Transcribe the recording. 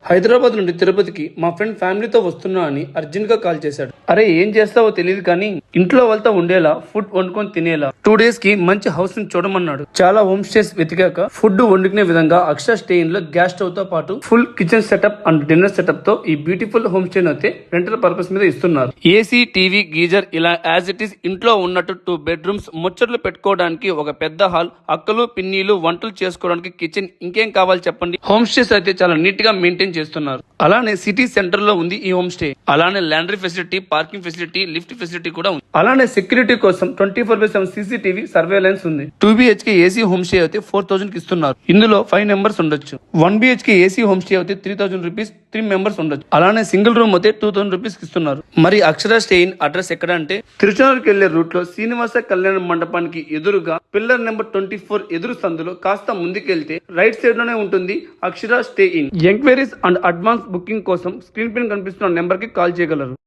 హైదరాబాద్ నుండి తిరుపతికి మా ఫ్రెండ్ ఫ్యామిలీతో వస్తున్నా అని అర్జెంట్ గా కాల్ చేశాడు. అరే ఏం చేస్తావో తెలియదు కానీ ఇంట్లో వాళ్ళతో ఉండేలా ఫుడ్ వండుకొని తినేలా 2 days కి మంచి హౌస్ ని చూడమన్నాడు. చాలా హోమ్ స్టేస్ వెతికాక ఫుడ్ వండుకునే విధంగా అక్షర స్టే ఇన్ లో గ్యాస్ స్టవ్ తో పాటు full kitchen setup and dinner setup తో ఈ బ్యూటిఫుల్ హోమ్ స్టే అయితే రెంటల్ పర్పస్ మీద ఇస్తున్నారు. ఏసీ, టీవీ, గీజర్ ఇలా యాజ్ ఇట్ ఈస్ ఇంట్లో ఉన్నట్టు 2 bedrooms, ముచ్చట్లు పెట్టుకోవడానికి ఒక పెద్ద హాల్, అక్కలు పిన్నీలు వంటలు చేసుకోవడానికి కిచెన్, ఇంకేం కావాలి చెప్పండి. హోమ్ స్టేస్ అయితే చాలా నీట్ గా మెయింటైన్ చేస్తున్నారు. అలానే సిటీ సెంటర్ లో ఉంది ఈ హోమ్ స్టే. అలానే laundry facility, parking facility, lift facility కూడా ఉంది. అలానే సెక్యూరిటీ కోసం 24/7 CCTV సర్వేలెన్స్ ఉంది. 2 BHK ఏసీ హోమ్ స్టే అయితే 4,000 కి ఇస్తున్నారు. ఇందులో 5 members ఉండొచ్చు. 1 BHK ఏసీ హోమ్ స్టే అయితే 3,000 రూపీస్, 3 members ఉండొచ్చు. అలానే సింగిల్ రూమ్ అయితే 2,000 రూపీస్ కి ఇస్తున్నారు. మరి అక్షర స్టే ఇన్ అడ్రస్ ఎక్కడ అంటే తిరుచానూరుకి వెళ్లే రూట్ లో శ్రీనివాస కళ్యాణ మండపానికి ఎదురుగా పిల్లర్ నెంబర్ 24 ఎదురు సందులో కాస్త ముందుకెళ్తే రైట్ సైడ్ లోనే ఉంటుంది Akshara stay in. Enquiries and advance booking కోసం స్క్రీన్ పైన కనిపిస్తున్న నెంబర్ కి కాల్ చేయగలరు.